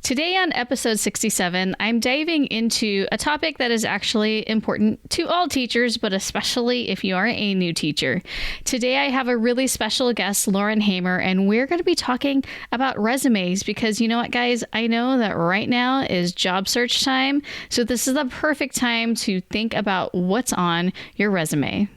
Today on episode 67, I'm diving into a topic that is actually important to all teachers, but especially if you are a new teacher. Today, I have a really special guest, Lauren Hamer, and we're going to be talking about resumes because you know what, guys? I know that right now is job search time, so this is the perfect time to think about what's on your resume.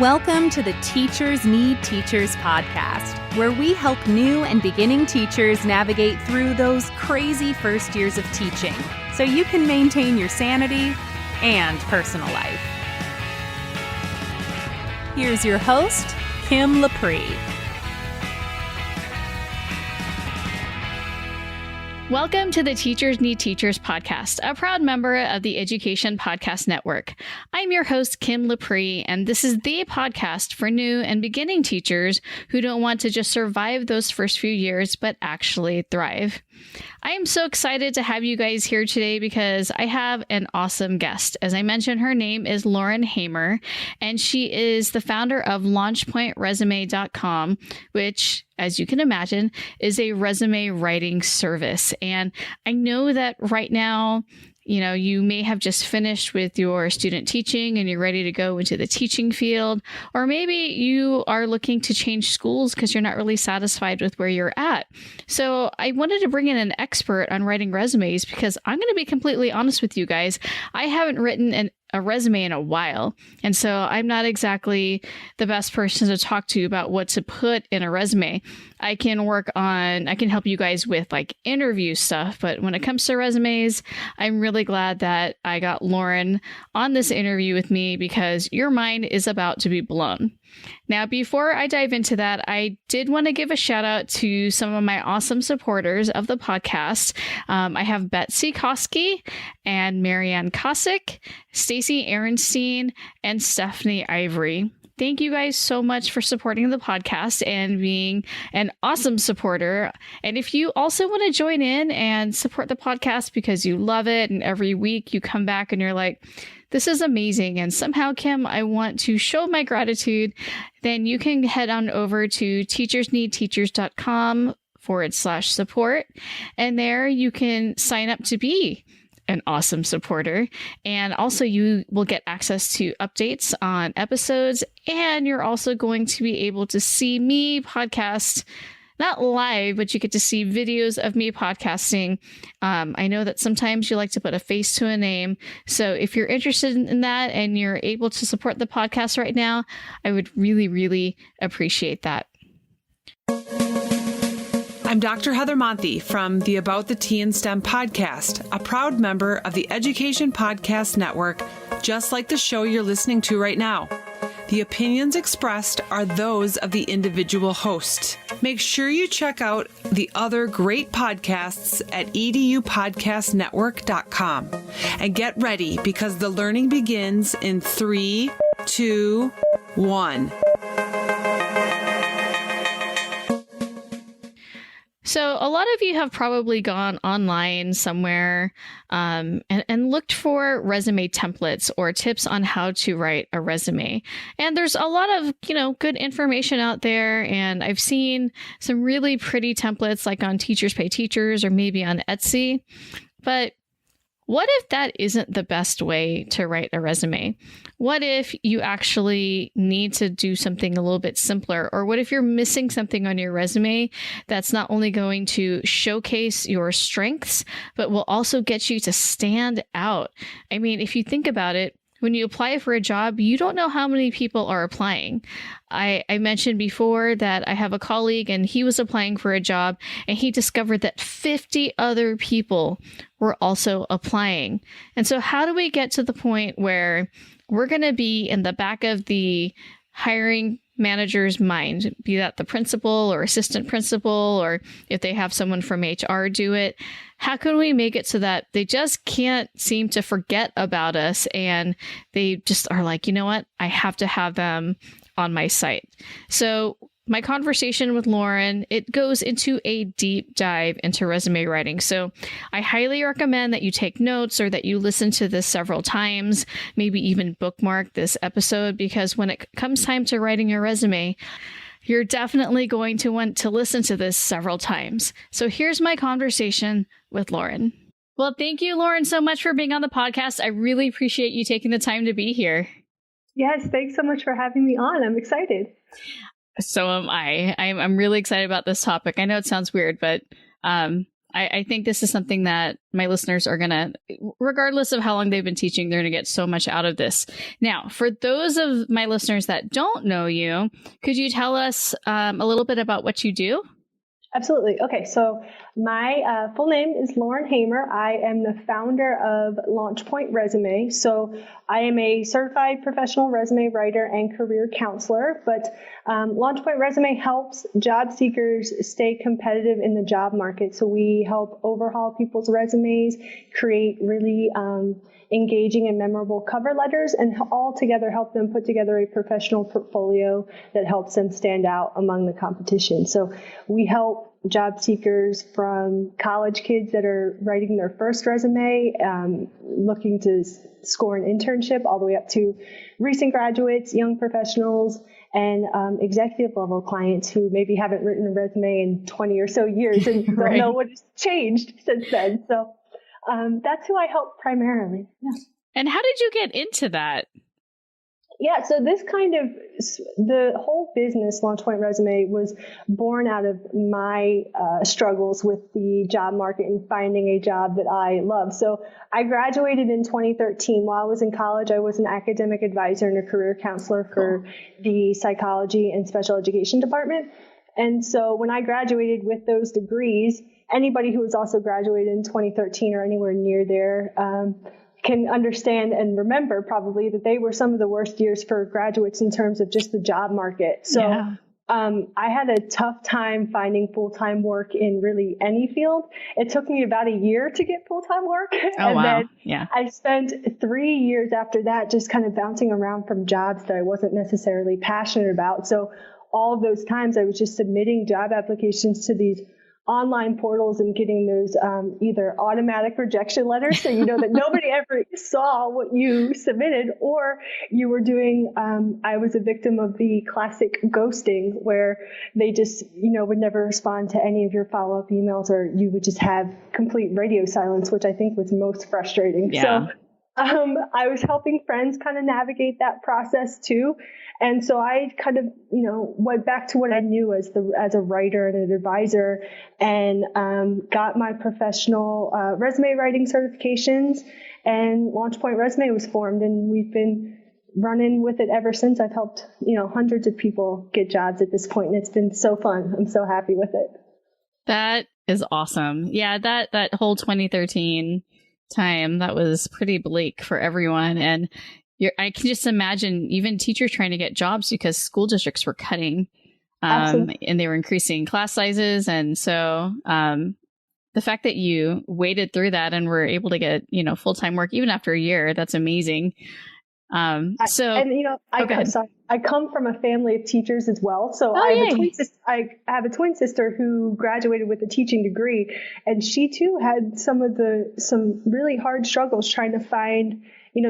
Welcome to the Teachers Need Teachers podcast, where we help new and beginning teachers navigate through those crazy first years of teaching so you can maintain your sanity and personal life. Here's your host, Kim Lepre. Welcome to the Teachers Need Teachers podcast, a proud member of the Education Podcast Network. I'm your host, Kim Lepre, and this is the podcast for new and beginning teachers who don't want to just survive those first few years, but actually thrive. I am so excited to have you guys here today because I have an awesome guest. As I mentioned, her name is Lauren Hamer, and she is the founder of LaunchPointResume.com, which, as you can imagine, is a resume writing service. And I know that right now, you may have just finished with your student teaching and you're ready to go into the teaching field, or maybe you are looking to change schools because you're not really satisfied with where you're at. So I wanted to bring in an expert on writing resumes because I'm going to be completely honest with you guys. I haven't written a resume in a while. And so I'm not exactly the best person to talk to about what to put in a resume. I can help you guys with like interview stuff. But when it comes to resumes, I'm really glad that I got Lauren on this interview with me because your mind is about to be blown. Now, before I dive into that, I did want to give a shout out to some of my awesome supporters of the podcast. I have Betsy Koski and Marianne Kosick, Stacy Aaronstein, and Stephanie Ivory. Thank you guys so much for supporting the podcast and being an awesome supporter. And if you also want to join in and support the podcast because you love it and every week you come back and you're like, this is amazing, and somehow, Kim, I want to show my gratitude, then you can head on over to teachersneedteachers.com/support. And there you can sign up to be an awesome supporter. And also you will get access to updates on episodes. And you're also going to be able to see me podcast, not live, but you get to see videos of me podcasting. I know that sometimes you like to put a face to a name. So if you're interested in that and you're able to support the podcast right now, I would really, really appreciate that. I'm Dr. Heather Monthe from the About the Tea and STEM podcast, a proud member of the Education Podcast Network, just like the show you're listening to right now. The opinions expressed are those of the individual host. Make sure you check out the other great podcasts at edupodcastnetwork.com. And get ready because the learning begins in 3, 2, 1. So a lot of you have probably gone online somewhere and looked for resume templates or tips on how to write a resume. And there's a lot of, good information out there. And I've seen some really pretty templates like on Teachers Pay Teachers or maybe on Etsy. But what if that isn't the best way to write a resume? What if you actually need to do something a little bit simpler? Or what if you're missing something on your resume that's not only going to showcase your strengths, but will also get you to stand out? I mean, if you think about it, when you apply for a job, you don't know how many people are applying. I mentioned before that I have a colleague and he was applying for a job and he discovered that 50 other people were also applying. And so how do we get to the point where we're going to be in the back of the hiring manager's mind, be that the principal or assistant principal, or if they have someone from HR do it? How can we make it so that they just can't seem to forget about us and they just are like, you know what, I have to have them on my site? So my conversation with Lauren, it goes into a deep dive into resume writing. So I highly recommend that you take notes or that you listen to this several times, maybe even bookmark this episode, because when it comes time to writing your resume, You're definitely going to want to listen to this several times. So here's my conversation with Lauren. Well, thank you, Lauren, so much for being on the podcast. I really appreciate you taking the time to be here. Yes, thanks so much for having me on. I'm excited. So am I. I'm really excited about this topic. I know it sounds weird, but I think this is something that my listeners are going to, regardless of how long they've been teaching, they're going to get so much out of this. Now, for those of my listeners that don't know you, could you tell us a little bit about what you do? Absolutely. Okay, so my full name is Lauren Hamer. I am the founder of LaunchPoint Resume. So I am a certified professional resume writer and career counselor, but LaunchPoint Resume helps job seekers stay competitive in the job market. So we help overhaul people's resumes, create really engaging and memorable cover letters, and all together help them put together a professional portfolio that helps them stand out among the competition. So we help job seekers from college kids that are writing their first resume, looking to score an internship, all the way up to recent graduates, young professionals, and executive level clients who maybe haven't written a resume in 20 or so years and Right. don't know what has changed since then. So that's who I help primarily. Yeah. And how did you get into that? Yeah, so this the whole business, LaunchPoint Resume, was born out of my struggles with the job market and finding a job that I love. So I graduated in 2013. While I was in college, I was an academic advisor and a career counselor for the psychology and special education department. And so when I graduated with those degrees, anybody who was also graduated in 2013 or anywhere near there can understand and remember probably that they were some of the worst years for graduates in terms of just the job market. So Yeah. I had a tough time finding full-time work in really any field. It took me about a year to get full-time work. Oh, and wow. then Yeah. I spent 3 years after that just kind of bouncing around from jobs that I wasn't necessarily passionate about. So all of those times I was just submitting job applications to these online portals and getting those either automatic rejection letters, so you know that nobody ever saw what you submitted, or you were doing, I was a victim of the classic ghosting where they just, would never respond to any of your follow-up emails, or you would just have complete radio silence, which I think was most frustrating. Yeah. So I was helping friends kind of navigate that process too. And so I kind of, went back to what I knew as a writer and an advisor, and got my professional resume writing certifications, and LaunchPoint Resume was formed, and we've been running with it ever since. I've helped, hundreds of people get jobs at this point, and it's been so fun. I'm so happy with it. That is awesome. Yeah, that whole 2013 time, that was pretty bleak for everyone. And I can just imagine even teachers trying to get jobs because school districts were cutting and they were increasing class sizes. And so the fact that you waded through that and were able to get, full-time work even after a year, that's amazing. I come from a family of teachers as well. So I have a twin sister who graduated with a teaching degree, and she too had some really hard struggles trying to find,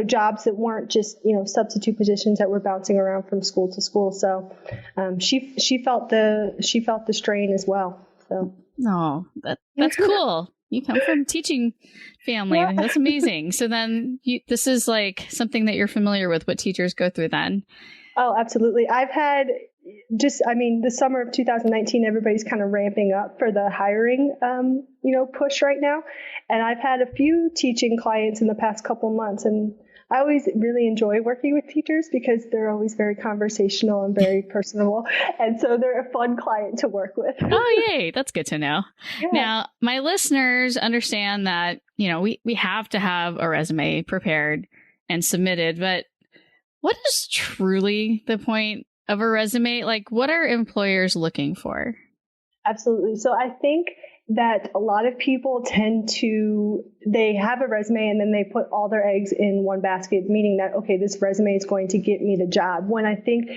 jobs that weren't just, substitute positions that were bouncing around from school to school. So she felt the strain as well. So no, that's cool. You come from a teaching family. Yeah. That's amazing. So then this is like something that you're familiar with, what teachers go through then. Oh, absolutely. I've had the summer of 2019, everybody's kind of ramping up for the hiring, push right now. And I've had a few teaching clients in the past couple months, and I always really enjoy working with teachers because they're always very conversational and very personable. And so they're a fun client to work with. Oh, yay. That's good to know. Yeah. Now, my listeners understand that, we have to have a resume prepared and submitted, but what is truly the point of a resume? Like, what are employers looking for? Absolutely. So I think that a lot of people they have a resume and then they put all their eggs in one basket, meaning that, okay, this resume is going to get me the job. When I think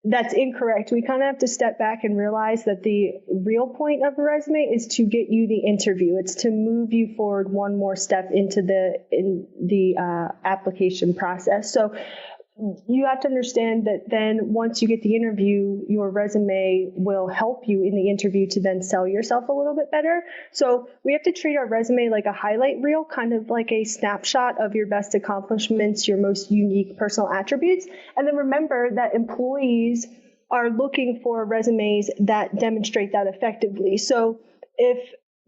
that's incorrect. We kind of have to step back and realize that the real point of a resume is to get you the interview. It's to move you forward one more step into the application process. So you have to understand that then once you get the interview, your resume will help you in the interview to then sell yourself a little bit better. So we have to treat our resume like a highlight reel, kind of like a snapshot of your best accomplishments, your most unique personal attributes. And then remember that employees are looking for resumes that demonstrate that effectively. So if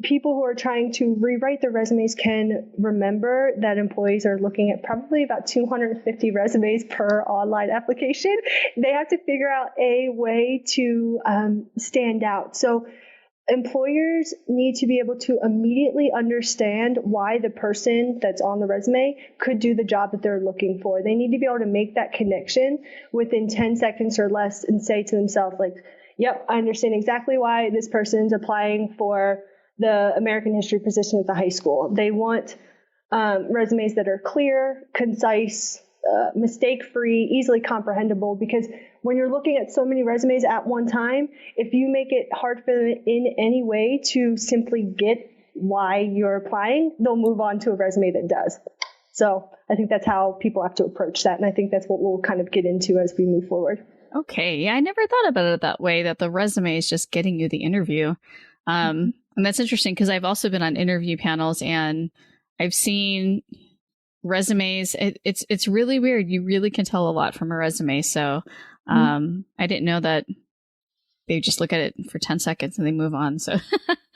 people who are trying to rewrite their resumes can remember that employees are looking at probably about 250 resumes per online application, they have to figure out a way to stand out. So employers need to be able to immediately understand why the person that's on the resume could do the job that they're looking for. They need to be able to make that connection within 10 seconds or less and say to themselves, like, yep, I understand exactly why this person's applying for the American history position at the high school. They want resumes that are clear, concise, mistake-free, easily comprehensible, because when you're looking at so many resumes at one time, if you make it hard for them in any way to simply get why you're applying, they'll move on to a resume that does. So I think that's how people have to approach that. And I think that's what we'll kind of get into as we move forward. Okay. Yeah, I never thought about it that way, that the resume is just getting you the interview. And that's interesting because I've also been on interview panels and I've seen resumes. It's really weird. You really can tell a lot from a resume. So I didn't know that they just look at it for 10 seconds and they move on. So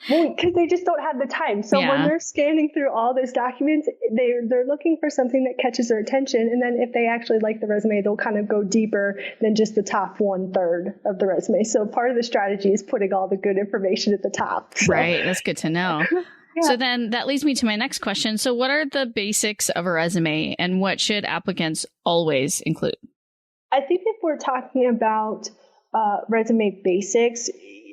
well, because they just don't have the time. So when they're scanning through all those documents, they're looking for something that catches their attention. And then if they actually like the resume, they'll kind of go deeper than just the top 1/3 of the resume. So part of the strategy is putting all the good information at the top. So. Right. That's good to know. Yeah. So then that leads me to my next question. So what are the basics of a resume and what should applicants always include? I think if we're talking about resume basics,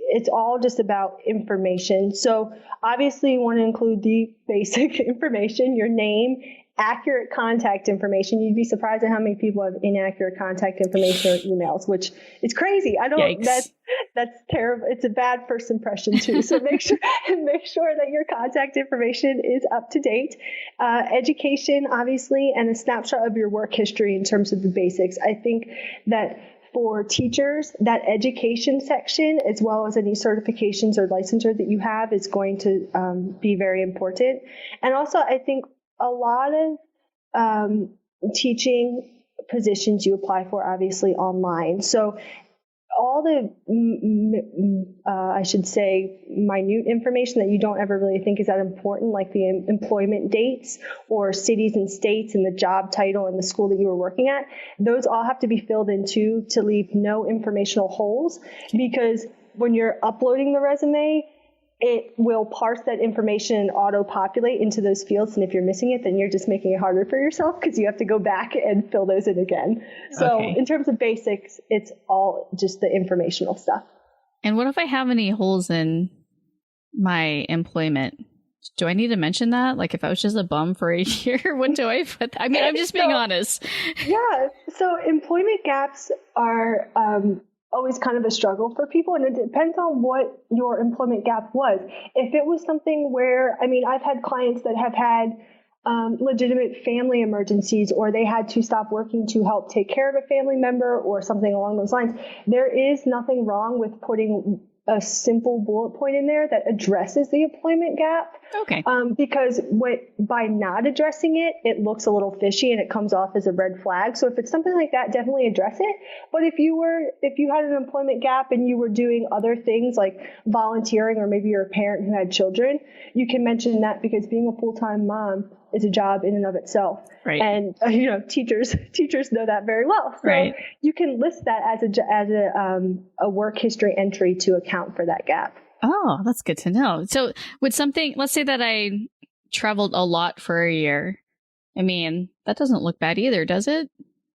it's all just about information. So obviously you want to include the basic information, your name, accurate contact information. You'd be surprised at how many people have inaccurate contact information or emails, which is crazy. I don't, Yikes. that's terrible. It's a bad first impression too. So make sure that your contact information is up to date. Education, obviously, and a snapshot of your work history in terms of the basics. I think that for teachers, that education section, as well as any certifications or licensure that you have, is going to be very important. And also, I think a lot of teaching positions you apply for, obviously, online. So all the, I should say, minute information that you don't ever really think is that important, like the employment dates or cities and states and the job title and the school that you were working at, those all have to be filled in too, to leave no informational holes, because when you're uploading the resume, it will parse that information and auto-populate into those fields. And if you're missing it, then you're just making it harder for yourself because you have to go back and fill those in again. So in terms of basics, it's all just the informational stuff. And what if I have any holes in my employment? Do I need to mention that? Like if I was just a bum for a year, what do I put? I mean, I'm just being honest. Yeah. So employment gaps are always kind of a struggle for people, and it depends on what your employment gap was. If it was something where, I mean, I've had clients that have had legitimate family emergencies, or they had to stop working to help take care of a family member or something along those lines, there is nothing wrong with putting a simple bullet point in there that addresses the employment gap. Okay. Because by not addressing it, it looks a little fishy and it comes off as a red flag. So if it's something like that, definitely address it. But if you had an employment gap and you were doing other things like volunteering, or maybe you're a parent who had children, you can mention that, because being a full-time mom is a job in and of itself. Right. And teachers know that very well. So right. You can list that as a work history entry to account for that gap. Oh, that's good to know. So with something, let's say that I traveled a lot for a year. I mean, that doesn't look bad either, does it?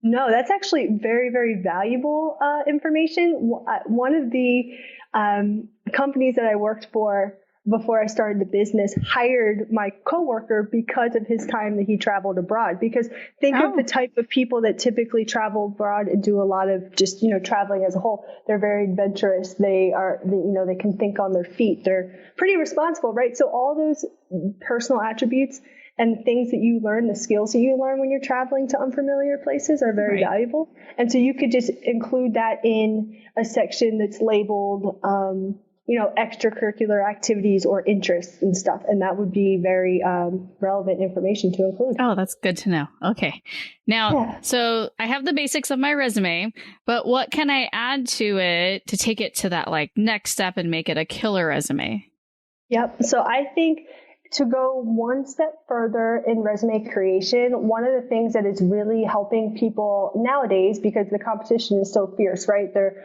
No, that's actually very, very valuable information. One of the companies that I worked for before I started the business hired my coworker because of his time that he traveled abroad. Because think of the type of people that typically travel abroad and do a lot of just, traveling as a whole. They're very adventurous. They can think on their feet. They're pretty responsible, right? So all those personal attributes and the things that you learn, the skills that you learn when you're traveling to unfamiliar places are very valuable. And so you could just include that in a section that's labeled, extracurricular activities or interests and stuff. And that would be very relevant information to include. Oh, that's good to know. Okay. Now, so I have the basics of my resume, but what can I add to it to take it to that like next step and make it a killer resume? Yep. So I think to go one step further in resume creation, one of the things that is really helping people nowadays, because the competition is so fierce, right? They're,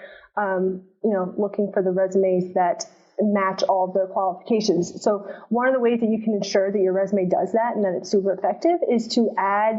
looking for the resumes that match all of their qualifications. So one of the ways that you can ensure that your resume does that and that it's super effective is to add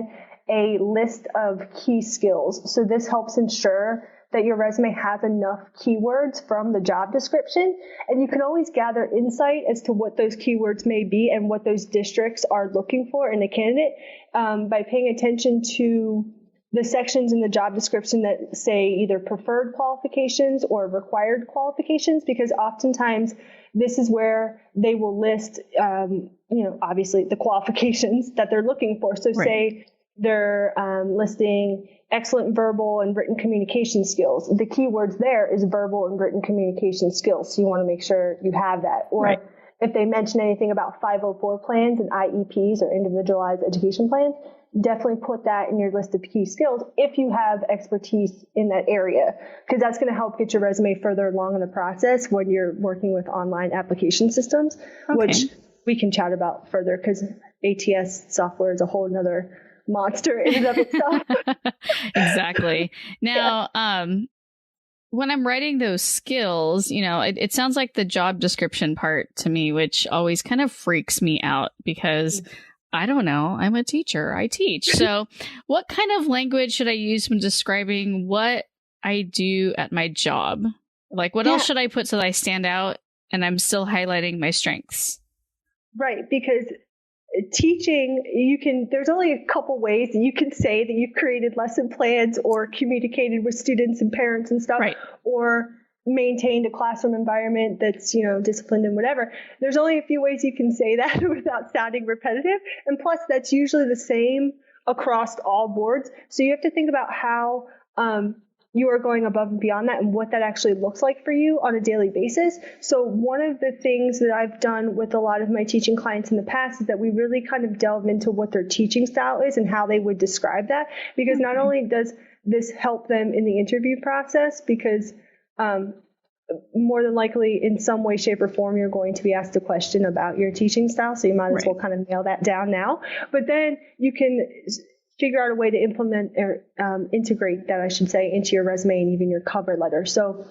a list of key skills. So this helps ensure that your resume has enough keywords from the job description, and you can always gather insight as to what those keywords may be and what those districts are looking for in a candidate by paying attention to the sections in the job description that say either preferred qualifications or required qualifications, because oftentimes this is where they will list, obviously the qualifications that they're looking for. So say they're listing excellent verbal and written communication skills. The keywords there is verbal and written communication skills. So you want to make sure you have that. Or if they mention anything about 504 plans and IEPs or individualized education plans, definitely put that in your list of key skills if you have expertise in that area, because that's going to help get your resume further along in the process when you're working with online application systems, which we can chat about further because ATS software is a whole nother monster in and of itself. Exactly. Now, when I'm writing those skills, it sounds like the job description part to me, which always kind of freaks me out because I don't know. I'm a teacher. I teach. So what kind of language should I use when describing what I do at my job? Like, what else should I put so that I stand out and I'm still highlighting my strengths? Right. Because teaching, there's only a couple ways that you can say that you've created lesson plans or communicated with students and parents and stuff, or maintained a classroom environment that's, disciplined and whatever. There's only a few ways you can say that without sounding repetitive. And plus, that's usually the same across all boards. So you have to think about how you are going above and beyond that and what that actually looks like for you on a daily basis. So one of the things that I've done with a lot of my teaching clients in the past is that we really kind of delve into what their teaching style is and how they would describe that. Because not only does this help them in the interview process, because more than likely in some way, shape, or form, you're going to be asked a question about your teaching style. So you might as well kind of nail that down now. But then you can figure out a way to implement or integrate that, I should say, into your resume and even your cover letter. So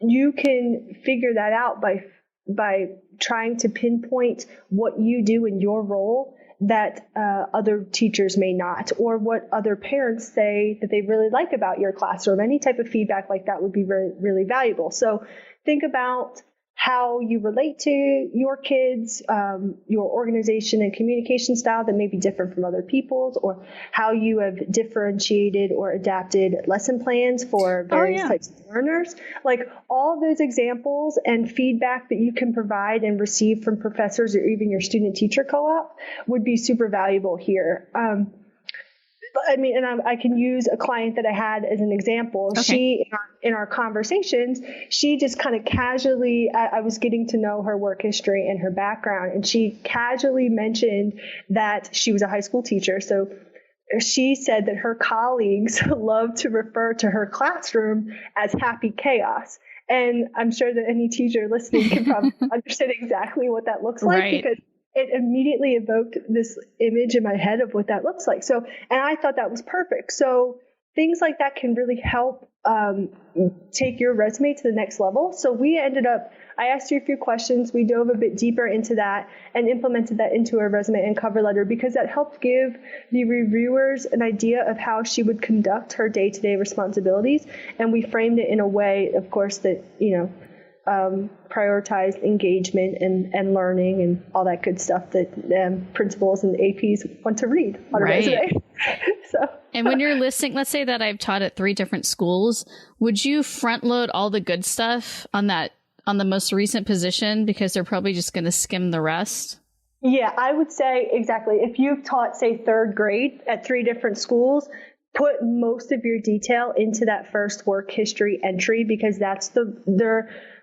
you can figure that out by trying to pinpoint what you do in your role that other teachers may not, or what other parents say that they really like about your classroom. Any type of feedback like that would be really, really valuable. So think about how you relate to your kids, your organization and communication style that may be different from other people's, or how you have differentiated or adapted lesson plans for various types of learners. Like all those examples and feedback that you can provide and receive from professors or even your student-teacher co-op would be super valuable here. I can use a client that I had as an example. Okay. She, in our conversations, she just kind of casually, I was getting to know her work history and her background, and she casually mentioned that she was a high school teacher. So she said that her colleagues love to refer to her classroom as happy chaos. And I'm sure that any teacher listening can probably understand exactly what that looks like, because it immediately evoked this image in my head of what that looks like. So, and I thought that was perfect. So things like that can really help take your resume to the next level. So I asked you a few questions. We dove a bit deeper into that and implemented that into her resume and cover letter, because that helped give the reviewers an idea of how she would conduct her day-to-day responsibilities. And we framed it in a way, of course, that, prioritized engagement and learning and all that good stuff that principals and APs want to read on a resume. And when you're listing, let's say that I've taught at 3 different schools, would you front load all the good stuff on the most recent position, because they're probably just going to skim the rest? Yeah, I would say exactly. If you've taught, say, third grade at 3 different schools, put most of your detail into that first work history entry, because that's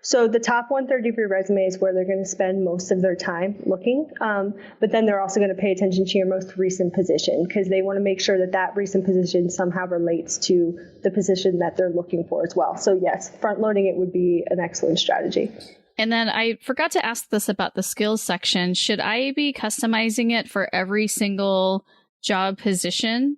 so the top 1/3 of your resume is where they're going to spend most of their time looking. But then they're also going to pay attention to your most recent position, because they want to make sure that that recent position somehow relates to the position that they're looking for as well. So yes, front loading it would be an excellent strategy. And then I forgot to ask this about the skills section. Should I be customizing it for every single job position?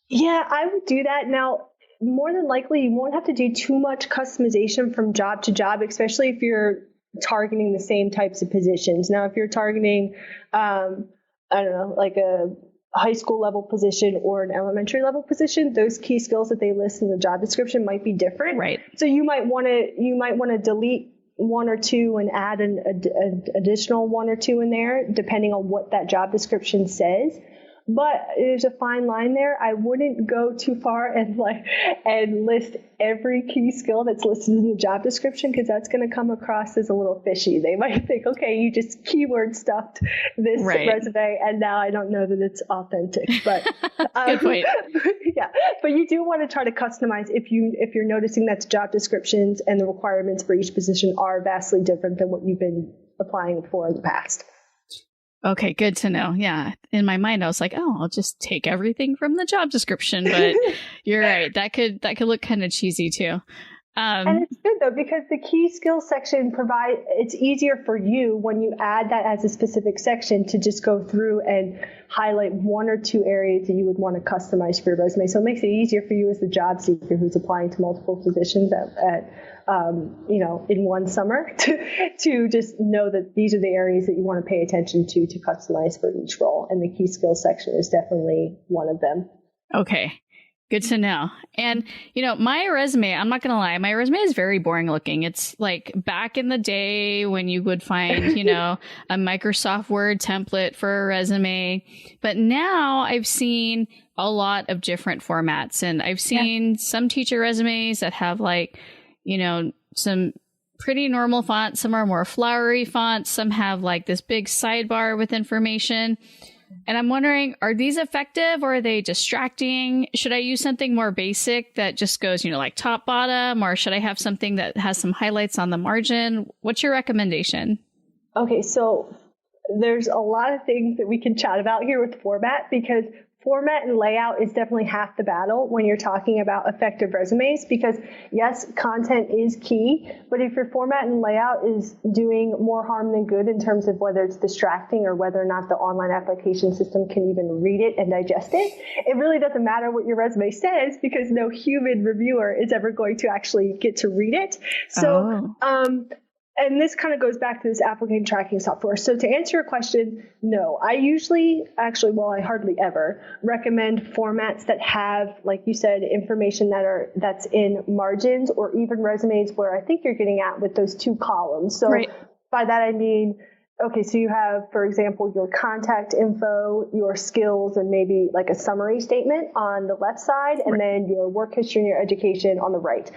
Yeah, I would do that. Now, more than likely, you won't have to do too much customization from job to job, especially if you're targeting the same types of positions. Now, if you're targeting, I don't know, like a high school level position or an elementary level position, those key skills that they list in the job description might be different. Right. So you might want to delete 1 or 2 and add an additional 1 or 2 in there, depending on what that job description says. But there's a fine line there. I wouldn't go too far and list every key skill that's listed in the job description, because that's going to come across as a little fishy. They might think, okay, you just keyword stuffed this resume, and now I don't know that it's authentic. But good point. Yeah, but you do want to try to customize if you're noticing that the job descriptions and the requirements for each position are vastly different than what you've been applying for in the past. Okay, good to know. Yeah. In my mind, I was like, oh, I'll just take everything from the job description. But you're right. That could look kind of cheesy too. And it's good though, because the key skills section it's easier for you when you add that as a specific section to just go through and highlight 1 or 2 areas that you would want to customize for your resume. So it makes it easier for you as the job seeker who's applying to multiple positions in one summer to just know that these are the areas that you want to pay attention to customize for each role. And the key skills section is definitely one of them. Okay. Good to know. And, my resume, I'm not going to lie, my resume is very boring looking. It's like back in the day when you would find, a Microsoft Word template for a resume. But now I've seen a lot of different formats, and I've seen some teacher resumes that have some pretty normal fonts. Some are more flowery fonts. Some have like this big sidebar with information. And I'm wondering, are these effective or are they distracting? Should I use something more basic that just goes, like top, bottom, or should I have something that has some highlights on the margin? What's your recommendation? Okay, so there's a lot of things that we can chat about here with format, because format and layout is definitely half the battle when you're talking about effective resumes, because yes, content is key, but if your format and layout is doing more harm than good in terms of whether it's distracting or whether or not the online application system can even read it and digest it, it really doesn't matter what your resume says, because no human reviewer is ever going to actually get to read it. So, and this kind of goes back to this applicant tracking software. So to answer your question, no. I I hardly ever recommend formats that have, like you said, information that's in margins, or even resumes where I think you're getting at with those 2 columns. So by that I mean, okay, so you have, for example, your contact info, your skills, and maybe like a summary statement on the left side, and then your work history and your education on the right.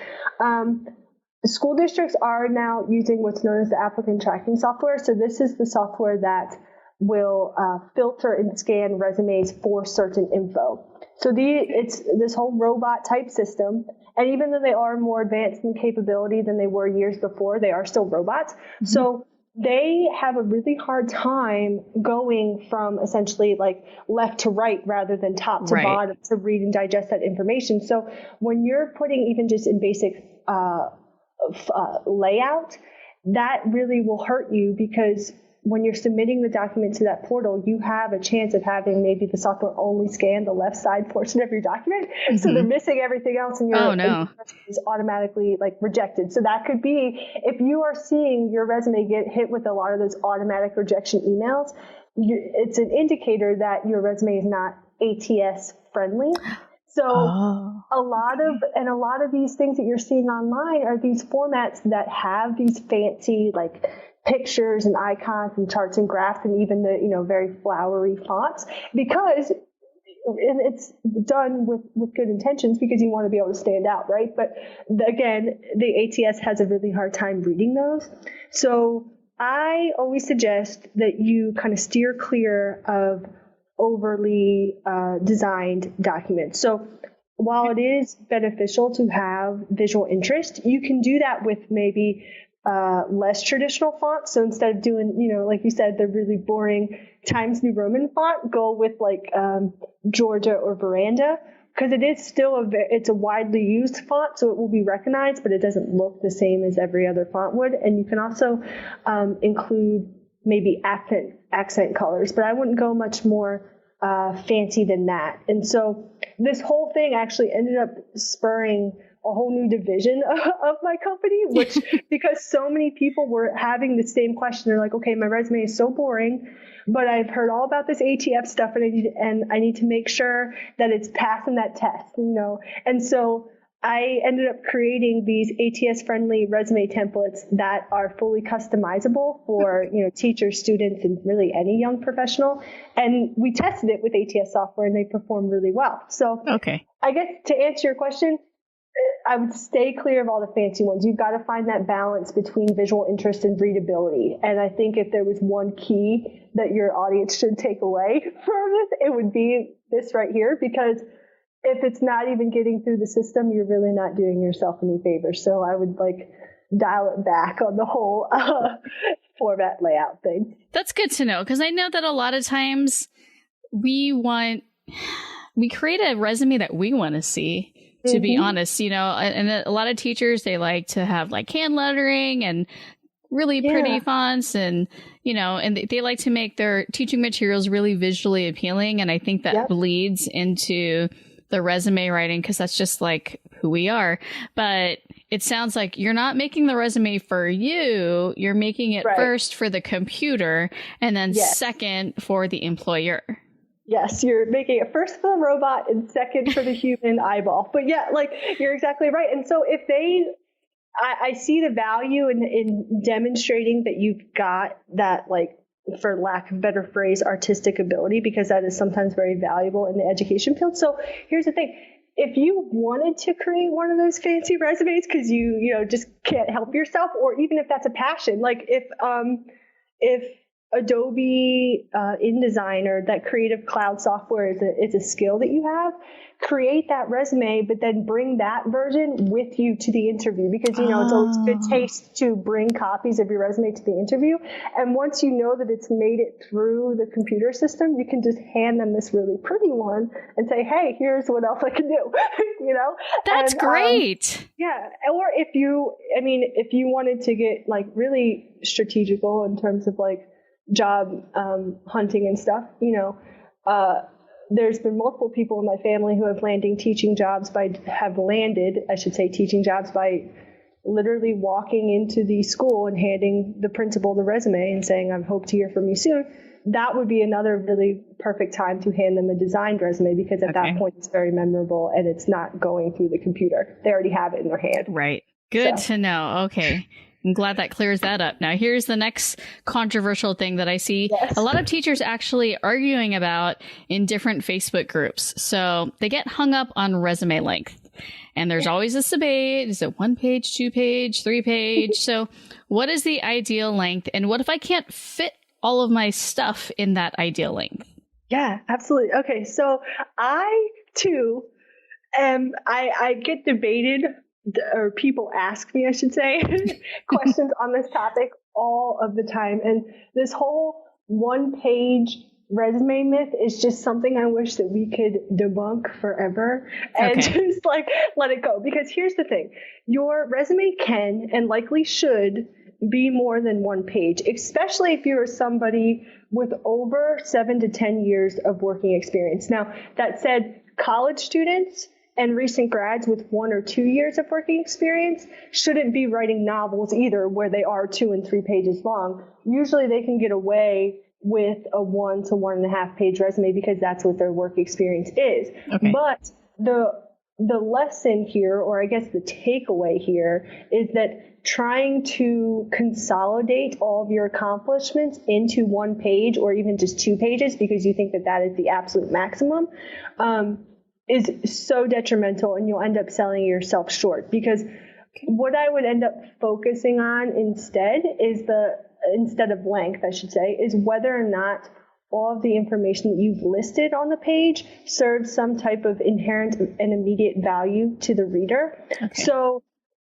School districts are now using what's known as the applicant tracking software. So this is the software that will filter and scan resumes for certain info. So it's this whole robot type system. And even though they are more advanced in capability than they were years before, they are still robots. Mm-hmm. So they have a really hard time going from essentially like left to right rather than top to bottom to read and digest that information. So when you're putting even just in basic layout, that really will hurt you, because when you're submitting the document to that portal, you have a chance of having maybe the software only scan the left side portion of your document. Mm-hmm. So they're missing everything else, and your is automatically like rejected. So that could be, if you are seeing your resume get hit with a lot of those automatic rejection emails, it's an indicator that your resume is not ATS friendly. So a lot of these things that you're seeing online are these formats that have these fancy like pictures and icons and charts and graphs, and even the very flowery fonts, because it's done with good intentions, because you want to be able to stand out, right? But again, the ATS has a really hard time reading those. So I always suggest that you kind of steer clear of overly designed documents. So while it is beneficial to have visual interest, you can do that with maybe less traditional fonts. So instead of doing, like you said, the really boring Times New Roman font, go with like Georgia or Veranda, because it is still it's a widely used font, so it will be recognized, but it doesn't look the same as every other font would. And you can also include maybe accent colors, but I wouldn't go much more fancy than that. And so this whole thing actually ended up spurring a whole new division of my company, which because so many people were having the same question. They're like, okay, my resume is so boring, but I've heard all about this ATF stuff, and I need to make sure that it's passing that test, And so I ended up creating these ATS-friendly resume templates that are fully customizable for teachers, students, and really any young professional. And we tested it with ATS software, and they performed really well. So Okay. I guess to answer your question, I would stay clear of all the fancy ones. You've got to find that balance between visual interest and readability. And I think if there was one key that your audience should take away from this, it would be this right here, because if it's not even getting through the system, you're really not doing yourself any favors. So I would dial it back on the whole format layout thing. That's good to know, because I know that a lot of times we create a resume that we want to see. To be honest, and a lot of teachers, they like to have like hand lettering and really pretty fonts, and and they like to make their teaching materials really visually appealing. And I think that bleeds into the resume writing, because that's just like who we are. But it sounds like you're not making the resume for you. You're making it first for the computer, and then second for the employer. Yes, you're making it first for the robot and second for the human eyeball. But yeah, you're exactly right. And so if I see the value in demonstrating that you've got that, for lack of a better phrase, artistic ability, because that is sometimes very valuable in the education field. So here's the thing. If you wanted to create one of those fancy resumes because you just can't help yourself, or even if that's a passion, if Adobe InDesign or that Creative Cloud software is a skill that you have, create that resume, but then bring that version with you to the interview, because it's always good taste to bring copies of your resume to the interview. And once you know that it's made it through the computer system, you can just hand them this really pretty one and say, hey, here's what else I can do. That's great. Yeah. Or if you wanted to get really strategical in terms of job hunting and stuff, there's been multiple people in my family who have landed teaching jobs by literally walking into the school and handing the principal the resume and saying, I hope to hear from you soon. That would be another really perfect time to hand them a designed resume, because at that point it's very memorable and it's not going through the computer. They already have it in their hand. Right. Good to know. Okay. I'm glad that clears that up. Now, here's the next controversial thing that I see a lot of teachers actually arguing about in different Facebook groups. So they get hung up on resume length. And there's always this debate. Is it 1 page, 2 page, 3 page? So what is the ideal length? And what if I can't fit all of my stuff in that ideal length? Yeah, absolutely. Okay, so I, too, I get debated, or people ask me, I should say, questions on this topic all of the time. And this whole 1-page resume myth is just something I wish that we could debunk forever and just let it go. Because here's the thing. Your resume can and likely should be more than 1 page, especially if you're somebody with over 7 to 10 years of working experience. Now, that said, college students and recent grads with 1 or 2 years of working experience shouldn't be writing novels either, where they are 2 and 3 pages long. Usually they can get away with a 1 to 1.5 page resume because that's what their work experience is. But the lesson here, or I guess the takeaway here, is that trying to consolidate all of your accomplishments into 1 page or even just 2 pages because you think that is the absolute maximum, is so detrimental, and you'll end up selling yourself short. Because what I would end up focusing on instead is instead of length, I should say, is whether or not all of the information that you've listed on the page serves some type of inherent and immediate value to the reader. Okay. So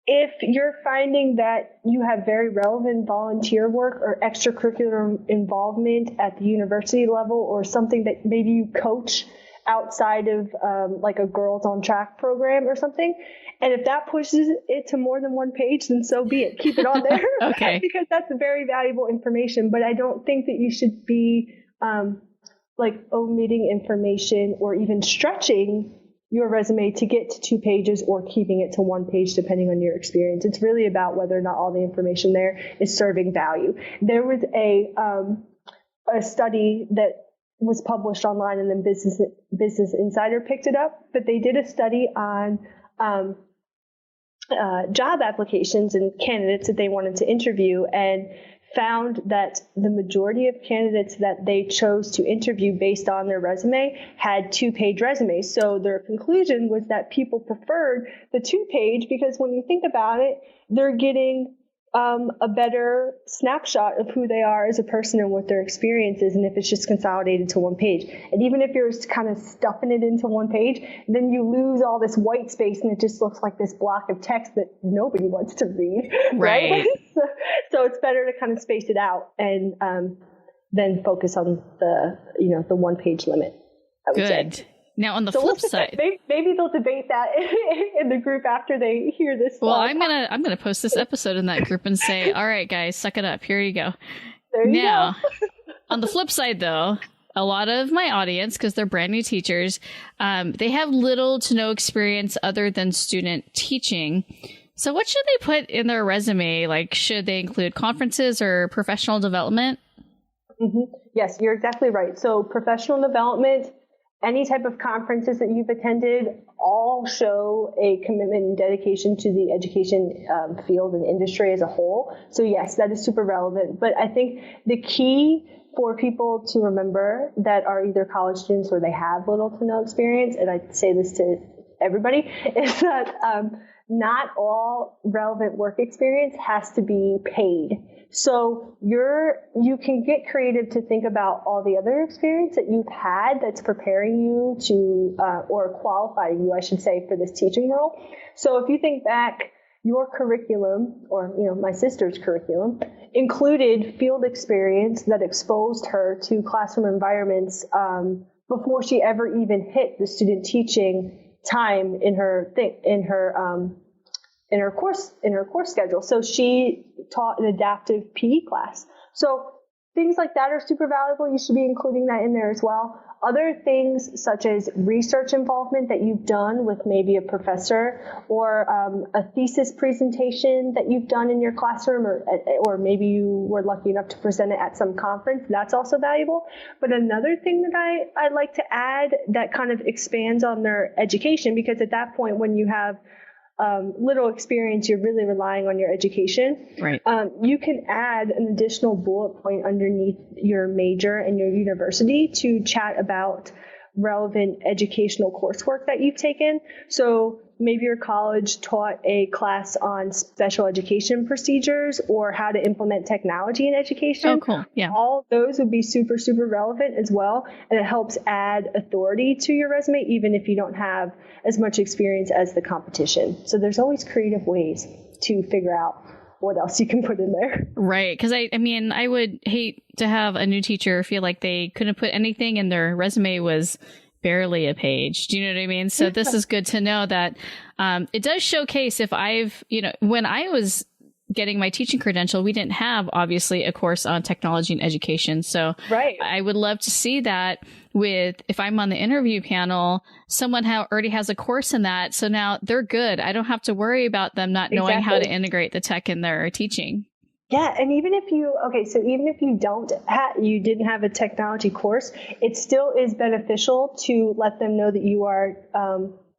if you're finding that you have very relevant volunteer work or extracurricular involvement at the university level, or something that maybe you coach outside of like a Girls on Track program or something, and if that pushes it to more than one page, then so be it. Keep it on there. Okay. Because that's very valuable information. But I don't think that you should be like omitting information or even stretching your resume to get to 2 pages or keeping it to 1 page, depending on your experience. It's really about whether or not all the information there is serving value. There was a study that was published online, and then Business Insider picked it up, but they did a study on job applications and candidates that they wanted to interview, and found that the majority of candidates that they chose to interview based on their resume had 2-page resumes. So their conclusion was that people preferred the 2-page because when you think about it, they're getting a better snapshot of who they are as a person and what their experience is, and if it's just consolidated to 1 page. And even if you're kind of stuffing it into 1 page, then you lose all this white space and it just looks like this block of text that nobody wants to read. Right. So it's better to kind of space it out and then focus on the 1-page limit, I would say. Now, on the flip side, maybe they'll debate that in the group after they hear this. Well, I'm gonna post this episode in that group and say, "All right, guys, suck it up. Here you go." There you go. On the flip side, though, a lot of my audience, because they're brand new teachers, they have little to no experience other than student teaching. So, what should they put in their resume? Like, should they include conferences or professional development? Mm-hmm. Yes, you're exactly right. So, professional development. Any type of conferences that you've attended all show a commitment and dedication to the education field and industry as a whole. So yes, that is super relevant. But I think the key for people to remember that are either college students or they have little to no experience, and I say this to everybody, is that not all relevant work experience has to be paid. So you can get creative to think about all the other experience that you've had that's preparing you to, or qualifying you, I should say, for this teaching role. So if you think back, your curriculum, or my sister's curriculum, included field experience that exposed her to classroom environments before she ever even hit the student teaching time in her course schedule. So she taught an adaptive PE class. So things like that are super valuable. You should be including that in there as well. Other things such as research involvement that you've done with maybe a professor, or a thesis presentation that you've done in your classroom, or maybe you were lucky enough to present it at some conference. That's also valuable. But another thing that I like to add that kind of expands on their education, because at that point when you have little experience, you're really relying on your education. Right. You can add an additional bullet point underneath your major and your university to chat about relevant educational coursework that you've taken. So maybe your college taught a class on special education procedures or how to implement technology in education. Oh, cool. Yeah. All of those would be super, super relevant as well. And it helps add authority to your resume, even if you don't have as much experience as the competition. So there's always creative ways to figure out what else you can put in there. Right. Because I mean, I would hate to have a new teacher feel like they couldn't put anything and their resume was barely a page. Do you know what I mean? So this is good to know that it does showcase if when I was getting my teaching credential, we didn't have obviously a course on technology and education. So right. I would love to see that if I'm on the interview panel, someone already has a course in that. So now they're good. I don't have to worry about them not knowing how to integrate the tech in their teaching. Yeah, and even if you didn't have a technology course, it still is beneficial to let them know that you are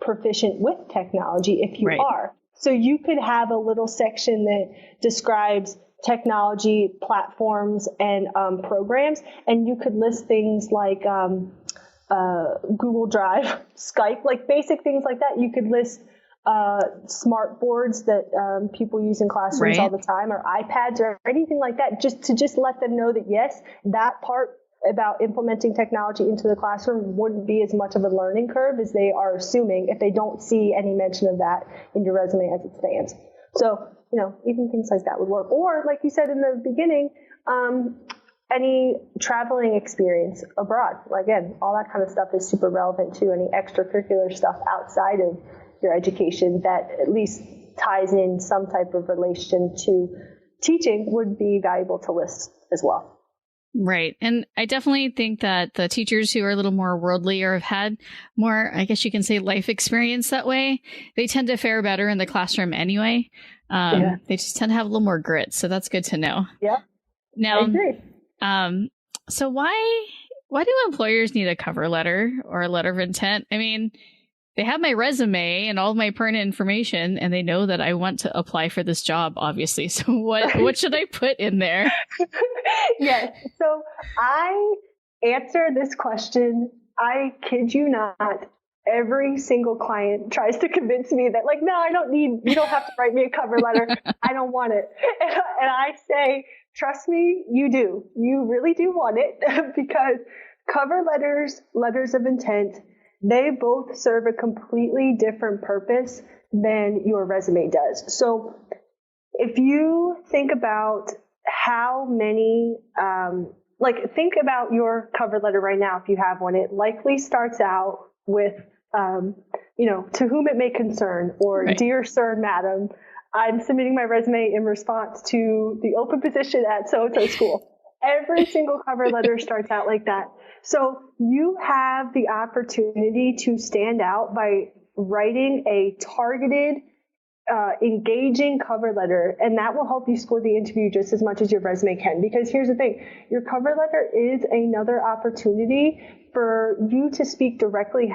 proficient with technology if you are. So you could have a little section that describes technology platforms and programs, and you could list things like Google Drive, Skype, like basic things like that. You could list smart boards that people use in classrooms all the time, or iPads or anything like that, just to let them know that, yes, that part about implementing technology into the classroom wouldn't be as much of a learning curve as they are assuming if they don't see any mention of that in your resume as it stands. So, even things like that would work. Or, like you said in the beginning, any traveling experience abroad. Again, all that kind of stuff is super relevant too. Any extracurricular stuff outside of your education that at least ties in some type of relation to teaching would be valuable to list as well. Right. And I definitely think that the teachers who are a little more worldly or have had more, I guess you can say, life experience that way, they tend to fare better in the classroom anyway. They just tend to have a little more grit. So that's good to know. Yeah. Now, I agree. So why do employers need a cover letter or a letter of intent? I mean, they have my resume and all my pertinent information, and they know that I want to apply for this job, obviously. So what should I put in there? Yes. So I answer this question, I kid you not, every single client tries to convince me that, like, no, you don't have to write me a cover letter. I don't want it. And I say, trust me, you do. You really do want it because cover letters of intent, they both serve a completely different purpose than your resume does. So if you think about how many, think about your cover letter right now, if you have one, it likely starts out with, to whom it may concern, or right. Dear Sir, Madam, I'm submitting my resume in response to the open position at so-and-so school. Every single cover letter starts out like that. So you have the opportunity to stand out by writing a targeted, engaging cover letter, and that will help you score the interview just as much as your resume can. Because here's the thing, your cover letter is another opportunity for you to speak directly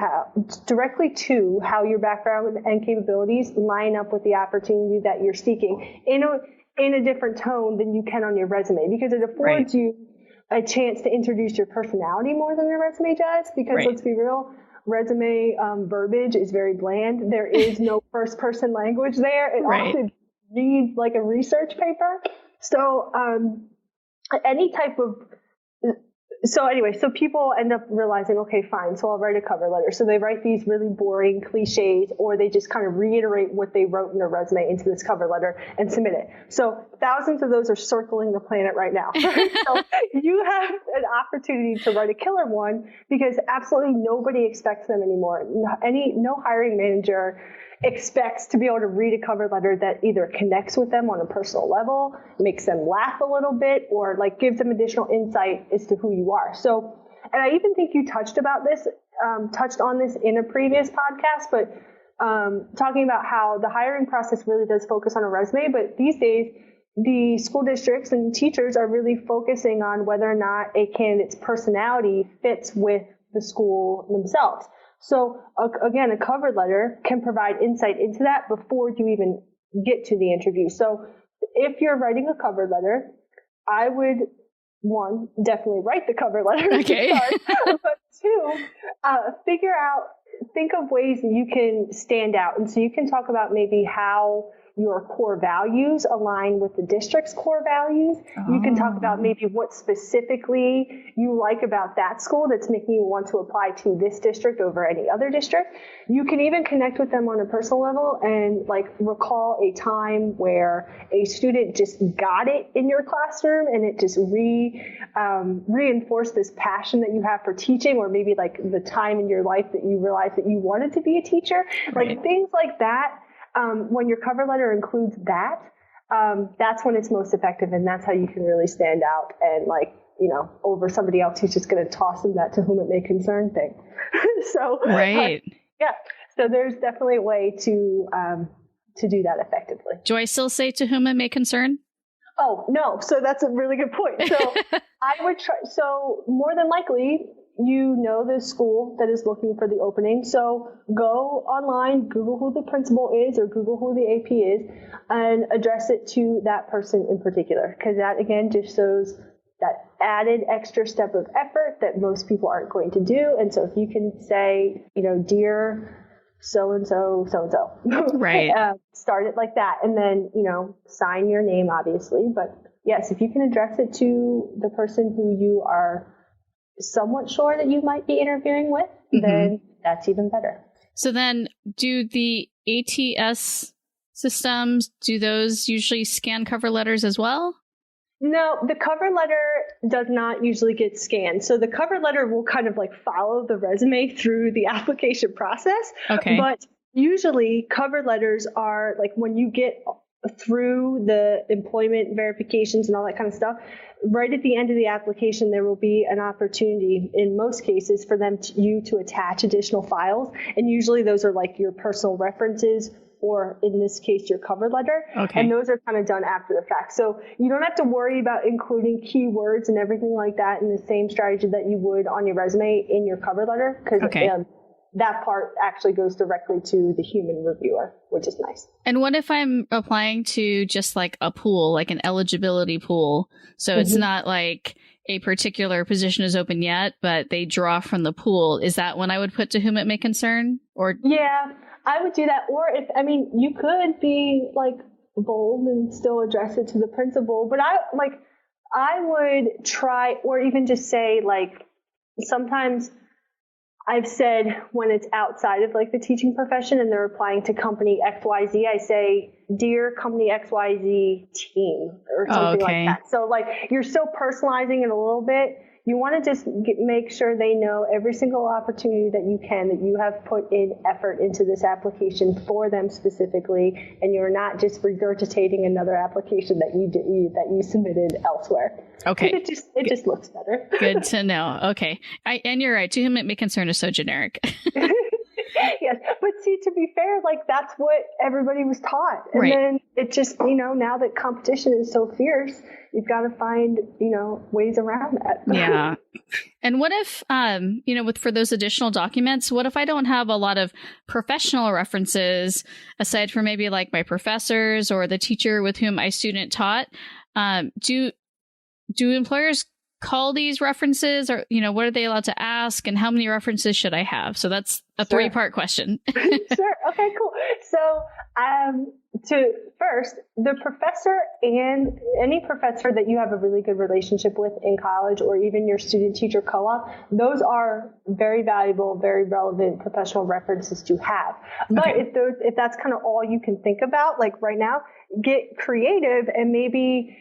to how your background and capabilities line up with the opportunity that you're seeking in a different tone than you can on your resume, because it affords you a chance to introduce your personality more than your resume does. Because let's be real, resume verbiage is very bland. There is no first person language there. It often reads like a research paper. So so people end up realizing, okay, fine, so I'll write a cover letter. So they write these really boring cliches, or they just kind of reiterate what they wrote in their resume into this cover letter and submit it. So thousands of those are circling the planet right now. So you have an opportunity to write a killer one, because absolutely nobody expects them anymore. No hiring manager expects to be able to read a cover letter that either connects with them on a personal level, makes them laugh a little bit, or gives them additional insight as to who you are. So, and I even think you touched on this in a previous podcast, but talking about how the hiring process really does focus on a resume, but these days the school districts and teachers are really focusing on whether or not a candidate's personality fits with the school themselves. So again, a cover letter can provide insight into that before you even get to the interview. So if you're writing a cover letter, I would, one, definitely write the cover letter. Okay. But two, think of ways that you can stand out. And so you can talk about maybe how your core values align with the district's core values. Oh. You can talk about maybe what specifically you like about that school that's making you want to apply to this district over any other district. You can even connect with them on a personal level and recall a time where a student just got it in your classroom and it just reinforced this passion that you have for teaching, or maybe the time in your life that you realized that you wanted to be a teacher. Things like that. When your cover letter includes that, that's when it's most effective, and that's how you can really stand out and over somebody else who's just going to toss them that to whom it may concern thing. So so there's definitely a way to do that effectively. Do I still say to whom it may concern? Oh no, so that's a really good point. So I would try. So more than likely, the school that is looking for the opening. So go online, Google who the principal is, or Google who the AP is, and address it to that person in particular. Because that, again, just shows that added extra step of effort that most people aren't going to do. And so if you can say, dear so-and-so, so-and-so. Right. Start it like that. And then, sign your name, obviously. But yes, if you can address it to the person who you are somewhat sure that you might be interviewing with, then that's even better. So then do the ATS systems, do those usually scan cover letters as well? No, the cover letter does not usually get scanned. So the cover letter will kind of like follow the resume through the application process. Okay. But usually cover letters are like when you get through the employment verifications and all that kind of stuff, right at the end of the application, there will be an opportunity in most cases for you to attach additional files. And usually those are like your personal references, or in this case, your cover letter. Okay. And those are kind of done after the fact. So you don't have to worry about including keywords and everything like that in the same strategy that you would on your resume in your cover letter, because that part actually goes directly to the human reviewer, which is nice. And what if I'm applying to just like a pool, like an eligibility pool? So it's not like a particular position is open yet, but they draw from the pool. Is that when I would put to whom it may concern? Or yeah, I would do that. Or you could be like bold and still address it to the principal, but I would try, or even just say like, sometimes I've said when it's outside of like the teaching profession and they're applying to company XYZ, I say, dear company XYZ team, or something like that. So like you're still personalizing it a little bit. You want to just make sure they know every single opportunity that you have put in effort into this application for them specifically, and you're not just regurgitating another application that you submitted elsewhere. Okay. It just looks better. Good to know. Okay. And you're right. To whom it may concern is so generic. Yes. But see, to be fair, like that's what everybody was taught. And then it just, now that competition is so fierce, you've got to find, ways around that. Yeah. And what if, for those additional documents, what if I don't have a lot of professional references aside from maybe like my professors or the teacher with whom my student taught? Do employers call these references, or, what are they allowed to ask, and how many references should I have? So that's a 3-part question. Sure. Okay, cool. So, first, the professor and any professor that you have a really good relationship with in college, or even your student teacher co-op, those are very valuable, very relevant professional references to have. But if that's kind of all you can think about, like right now, get creative and maybe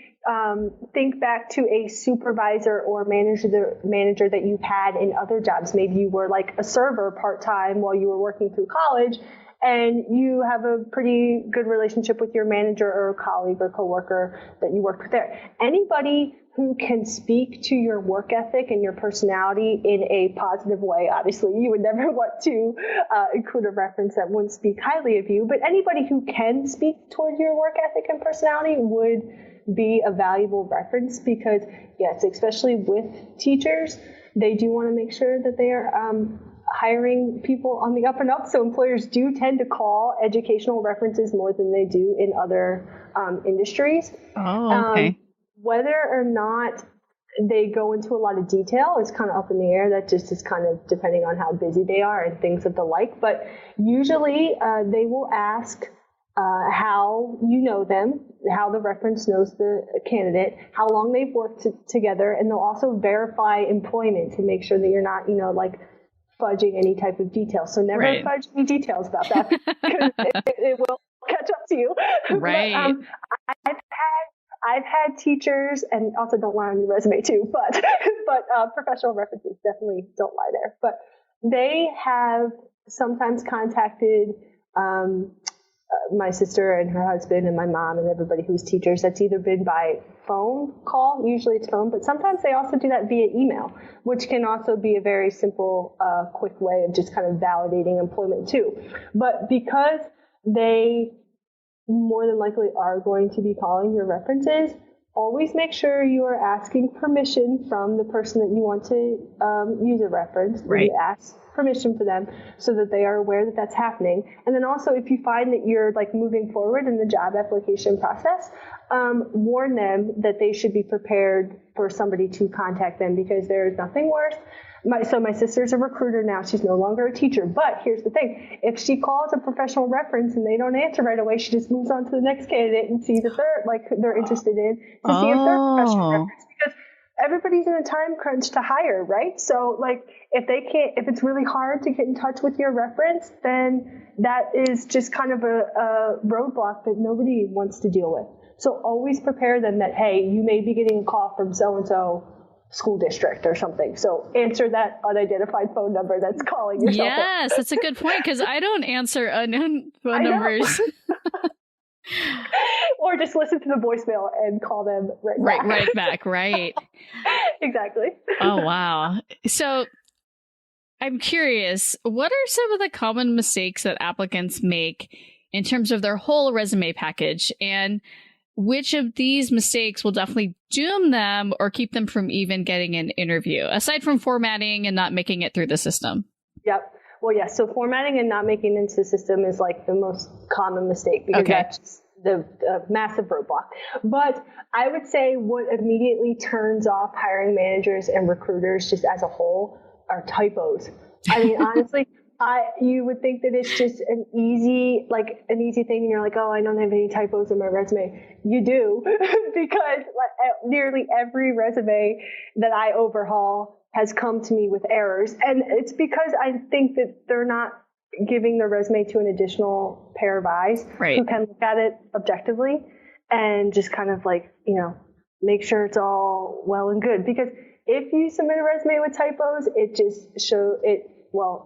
think back to a supervisor or manager that you've had in other jobs. Maybe you were like a server part-time while you were working through college, and you have a pretty good relationship with your manager or colleague or coworker that you worked with there. Anybody who can speak to your work ethic and your personality in a positive way. Obviously, you would never want to include a reference that wouldn't speak highly of you, but anybody who can speak toward your work ethic and personality would be a valuable reference, because yes, especially with teachers, they do want to make sure that they are hiring people on the up and up. So employers do tend to call educational references more than they do in other industries. Oh, okay. Whether or not they go into a lot of detail is kind of up in the air. That just is kind of depending on how busy they are and things of the like. But usually they will ask how you know them, how the reference knows the candidate, how long they've worked together, and they'll also verify employment to make sure that you're not, like fudging any type of detail. So never fudge any details about that, because it will catch up to you. Right. But, I've had teachers, and also don't lie on your resume too, but professional references definitely don't lie there. But they have sometimes contacted my sister and her husband and my mom and everybody who's teachers. That's either been by phone call, usually it's phone, but sometimes they also do that via email, which can also be a very simple, quick way of just kind of validating employment too. But because they more than likely are going to be calling your references, always make sure you are asking permission from the person that you want to use a reference. Right. You ask permission for them so that they are aware that that's happening. And then also, if you find that you're like moving forward in the job application process, warn them that they should be prepared for somebody to contact them, because there is nothing worse My sister's a recruiter now. She's no longer a teacher. But here's the thing. If she calls a professional reference and they don't answer right away, she just moves on to the next candidate and sees if they're interested in to see if they're a professional reference. Because everybody's in a time crunch to hire, right? So if it's really hard to get in touch with your reference, then that is just kind of a roadblock that nobody wants to deal with. So always prepare them that, hey, you may be getting a call from so-and-so school district or something. So answer that unidentified phone number that's calling your cell phone. Yes, that's a good point, because I don't answer unknown phone numbers. Or just listen to the voicemail and call them right back. Right. Exactly. Oh, wow. So I'm curious, what are some of the common mistakes that applicants make in terms of their whole resume package? And which of these mistakes will definitely doom them or keep them from even getting an interview, aside from formatting and not making it through the system? Yep. Well, yes. So formatting and not making it into the system is like the most common mistake, because that's the massive roadblock. But I would say what immediately turns off hiring managers and recruiters just as a whole are typos. I mean, honestly, you would think that it's just an easy thing, and you're like, oh, I don't have any typos in my resume. You do, because nearly every resume that I overhaul has come to me with errors, and it's because I think that they're not giving the resume to an additional pair of eyes who can look at it objectively and just kind of make sure it's all well and good. Because if you submit a resume with typos,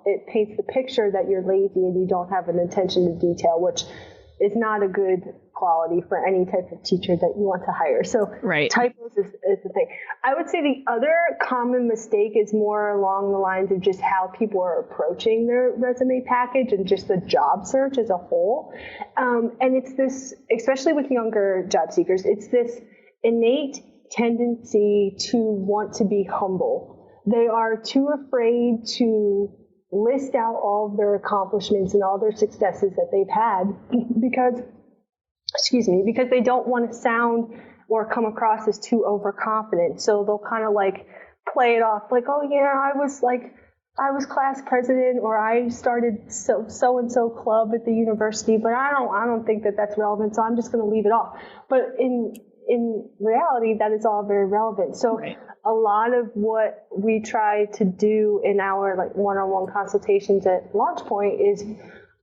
it paints the picture that you're lazy and you don't have an attention to detail, which is not a good quality for any type of teacher that you want to hire. So typos is the thing. I would say the other common mistake is more along the lines of just how people are approaching their resume package and just the job search as a whole. And it's this, especially with younger job seekers, it's this innate tendency to want to be humble. They are too afraid to list out all of their accomplishments and all their successes that they've had because they don't want to sound or come across as too overconfident. So they'll kind of play it off like, oh yeah, I was class president, or I started so and so club at the university, but I don't think that that's relevant, so I'm just going to leave it off. But in reality, that is all very relevant. So a lot of what we try to do in our one-on-one consultations at LaunchPoint is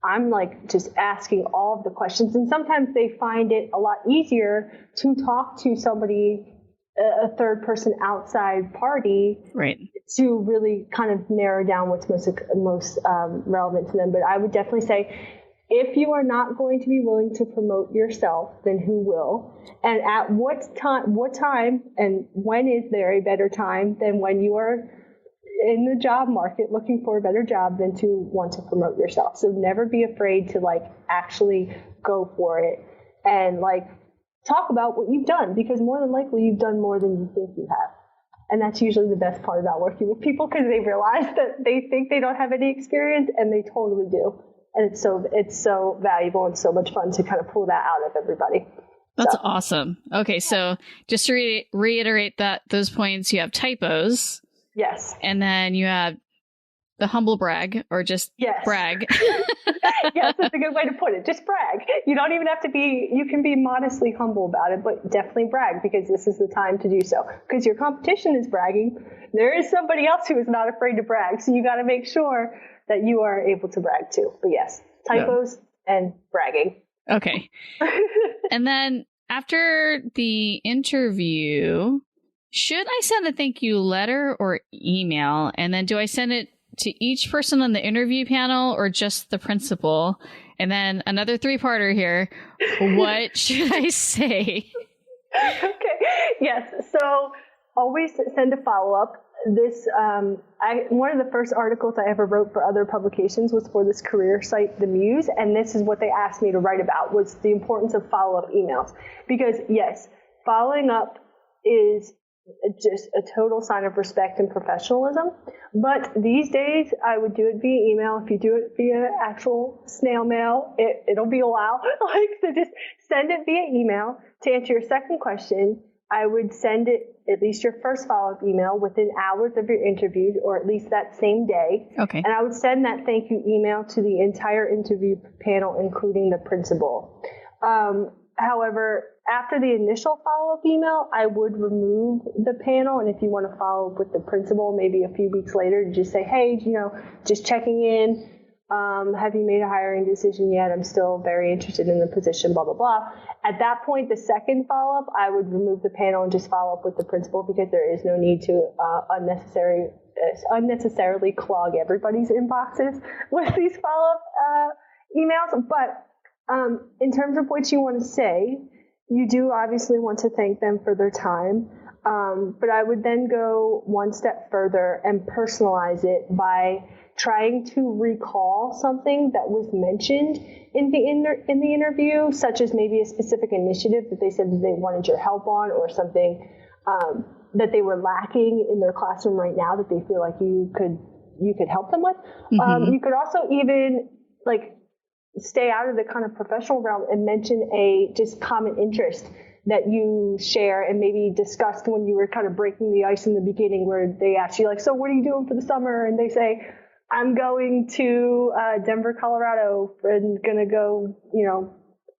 I'm just asking all of the questions. And sometimes they find it a lot easier to talk to somebody, a third person outside party, to really kind of narrow down what's most relevant to them. But I would definitely say, if you are not going to be willing to promote yourself, then who will? And at what time, and when is there a better time than when you are in the job market looking for a better job than to want to promote yourself? So never be afraid to actually go for it and talk about what you've done, because more than likely you've done more than you think you have. And that's usually the best part about working with people, because they realize that they think they don't have any experience and they totally do. And it's so valuable and so much fun to kind of pull that out of everybody. That's awesome. Okay, so just to reiterate those points, you have typos. Yes. And then you have the humble brag, or just brag. Yes, that's a good way to put it. Just brag. You don't even have to you can be modestly humble about it, but definitely brag, because this is the time to do so. Because your competition is bragging. There is somebody else who is not afraid to brag. So you got to make sure that you are able to brag too. But yes, typos and bragging. Okay. And then after the interview, should I send a thank you letter or email? And then do I send it to each person on the interview panel or just the principal? And then another 3-parter here. What should I say? Okay. Yes. So always send a follow-up. One of the first articles I ever wrote for other publications was for this career site, The Muse, and this is what they asked me to write about, was the importance of follow-up emails. Because yes, following up is just a total sign of respect and professionalism. But these days, I would do it via email. If you do it via actual snail mail, it'll be a while. So just send it via email. To answer your second question, I would send it at least your first follow-up email within hours of your interview, or at least that same day. Okay. And I would send that thank you email to the entire interview panel, including the principal. However, after the initial follow-up email, I would remove the panel. And if you want to follow up with the principal, maybe a few weeks later, just say, hey, just checking in. Have you made a hiring decision yet? I'm still very interested in the position, blah, blah, blah. At that point, the second follow-up, I would remove the panel and just follow up with the principal, because there is no need to unnecessarily clog everybody's inboxes with these follow-up emails. But in terms of what you want to say, you do obviously want to thank them for their time. But I would then go one step further and personalize it by trying to recall something that was mentioned in the interview, such as maybe a specific initiative that they said that they wanted your help on, or something that they were lacking in their classroom right now that they feel like you could help them with. Mm-hmm. You could also even stay out of the kind of professional realm and mention a just common interest that you share and maybe discussed when you were kind of breaking the ice in the beginning, where they ask you so what are you doing for the summer? And they say, I'm going to Denver, Colorado, and going to go,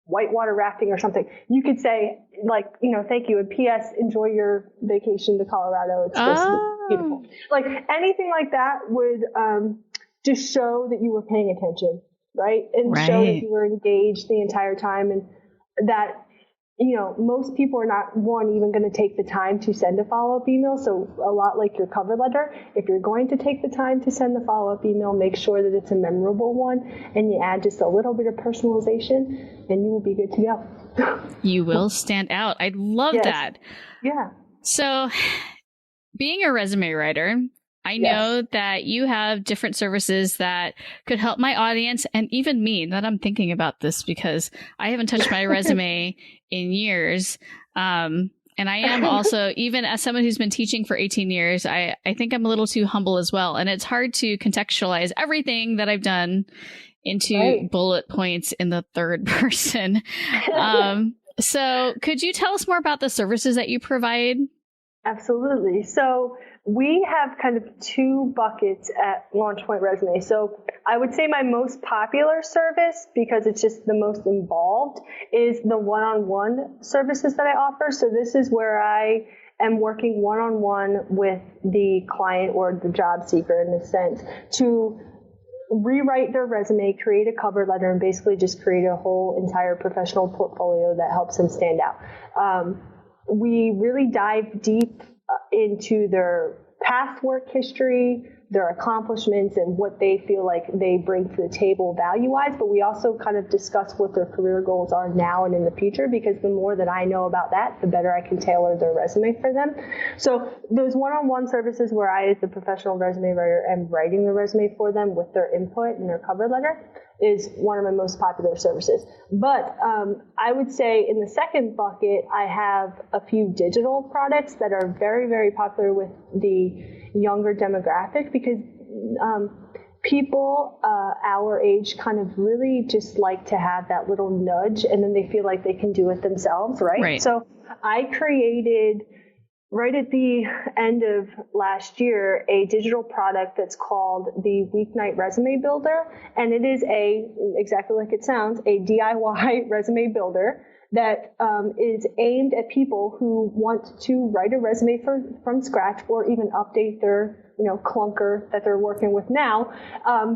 whitewater rafting or something. You could say thank you, and P.S. enjoy your vacation to Colorado. It's just beautiful. Anything like that would just show that you were paying attention. Right. And show that you were engaged the entire time, and that, most people are not even going to take the time to send a follow-up email. So a lot like your cover letter, if you're going to take the time to send the follow-up email, make sure that it's a memorable one, and you add just a little bit of personalization, and you will be good to go. You will stand out. I love that. Yeah. So being a resume writer, I know that you have different services that could help my audience, and even me, that I'm thinking about this because I haven't touched my resume in years. And I am also, even as someone who's been teaching for 18 years, I think I'm a little too humble as well. And it's hard to contextualize everything that I've done into bullet points in the third person. So could you tell us more about the services that you provide? Absolutely. So we have kind of two buckets at LaunchPoint Resume. So I would say my most popular service, because it's just the most involved, is the one-on-one services that I offer. So this is where I am working one-on-one with the client or the job seeker, in a sense, to rewrite their resume, create a cover letter, and basically just create a whole entire professional portfolio that helps them stand out. We really dive deep into their past work history, their accomplishments, and what they feel like they bring to the table value-wise. But we also kind of discuss what their career goals are now and in the future, because the more that I know about that, the better I can tailor their resume for them. So those one-on-one services where I, as the professional resume writer, am writing the resume for them with their input and their cover letter is one of my most popular services. But I would say in the second bucket, I have a few digital products that are very, very popular with the younger demographic, because people our age kind of really just like to have that little nudge, and then they feel like they can do it themselves, right? So I created, right at the end of last year, a digital product that's called the Weeknight Resume Builder. And it is exactly like it sounds, a DIY resume builder that is aimed at people who want to write a resume from scratch, or even update their clunker that they're working with now.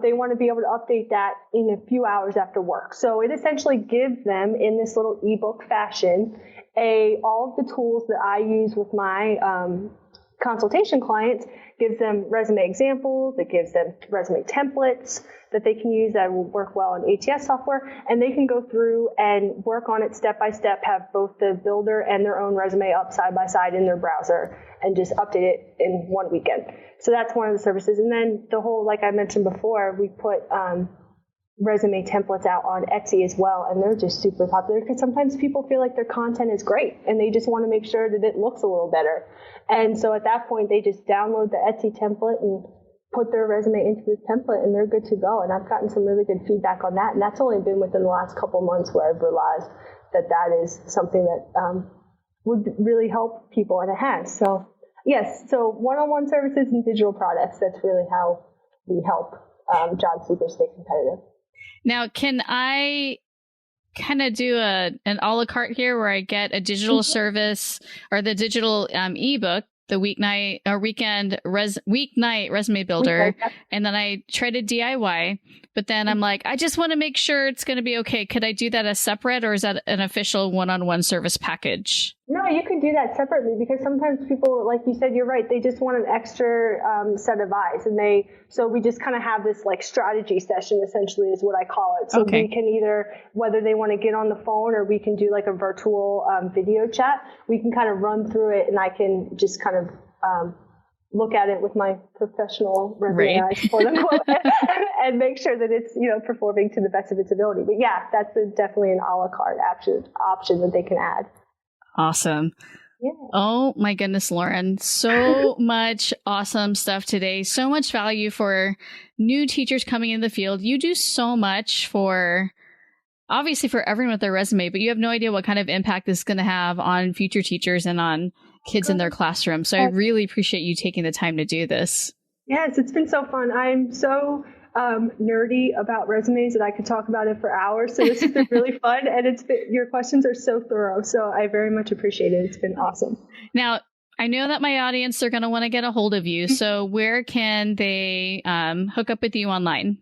They want to be able to update that in a few hours after work. So it essentially gives them, in this little ebook fashion, all of the tools that I use with my consultation clients. Gives them resume examples, it gives them resume templates that they can use that will work well in ATS software, and they can go through and work on it step by step, have both the builder and their own resume up side by side in their browser, and just update it in one weekend. So that's one of the services. And then the whole, like I mentioned before, we put resume templates out on Etsy as well, and they're just super popular because sometimes people feel like their content is great and they just want to make sure that it looks a little better. And so at that point, they just download the Etsy template and put their resume into this template, and they're good to go. And I've gotten some really good feedback on that, and that's only been within the last couple months where I've realized that that is something that would really help people, and it has. So yes, so one-on-one services and digital products, that's really how we help job seekers stay competitive. Now, can I kind of do an a la carte here where I get a digital service or the digital ebook, the weeknight resume builder, and then I try to DIY, but then I'm like, I just want to make sure it's going to be okay. Could I do that as separate, or is that an official one-on-one service package? No, you can do that separately, because sometimes people, like you said, you're right, they just want an extra set of eyes, and so we just kind of have this like strategy session, essentially is what I call it. So we can either, whether they want to get on the phone or we can do like a virtual video chat, we can kind of run through it, and I can just kind of look at it with my professional resume eyes, quote unquote, and make sure that it's, performing to the best of its ability. But yeah, that's definitely an a la carte option that they can add. Awesome. Yeah. Oh my goodness, Lauren. So much awesome stuff today. So much value for new teachers coming in the field. You do so much obviously for everyone with their resume, but you have no idea what kind of impact this is going to have on future teachers and on kids in their classroom. So I really appreciate you taking the time to do this. Yes, it's been so fun. I'm so nerdy about resumes that I could talk about it for hours. So this has been really fun, and your questions are so thorough. So I very much appreciate it. It's been awesome. Now, I know that my audience are going to want to get a hold of you. So where can they hook up with you online?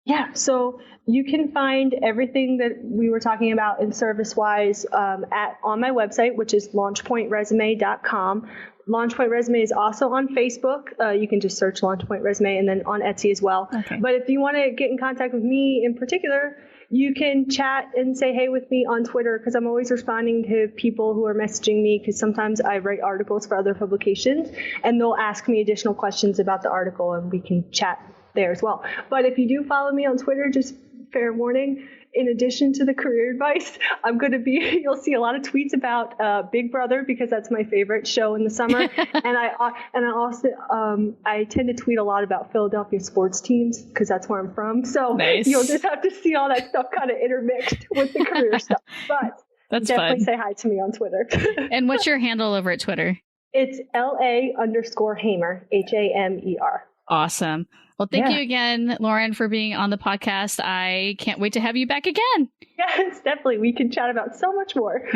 Yeah, so you can find everything that we were talking about in service-wise on my website, which is launchpointresume.com. LaunchPoint Resume is also on Facebook. You can just search LaunchPoint Resume, and then on Etsy as well. Okay. But if you want to get in contact with me in particular, you can chat and say hey with me on Twitter, because I'm always responding to people who are messaging me, because sometimes I write articles for other publications, and they'll ask me additional questions about the article, and we can chat there as well. But if you do follow me on Twitter, just fair warning, in addition to the career advice, you'll see a lot of tweets about Big Brother, because that's my favorite show in the summer. and I also tend to tweet a lot about Philadelphia sports teams, because that's where I'm from. So nice. You'll just have to see all that stuff kind of intermixed with the career stuff. But that's definitely fun. Say hi to me on Twitter. And what's your handle over at Twitter? It's LA_Hamer, HAMER. Awesome. Well, thank you again, Lauren, for being on the podcast. I can't wait to have you back again. Yes, definitely. We can chat about so much more.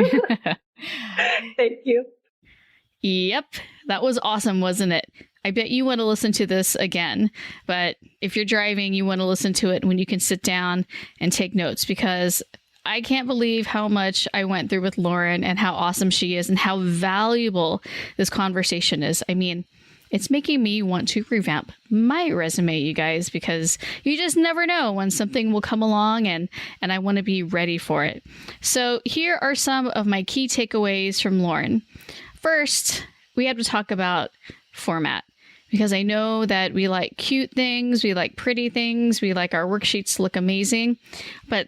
Thank you. Yep. That was awesome, wasn't it? I bet you want to listen to this again, but if you're driving, you want to listen to it when you can sit down and take notes, because I can't believe how much I went through with Lauren and how awesome she is and how valuable this conversation is. I mean, it's making me want to revamp my resume, you guys, because you just never know when something will come along, and I want to be ready for it. So here are some of my key takeaways from Lauren. First, we have to talk about format, because I know that we like cute things, we like pretty things, we like our worksheets to look amazing, but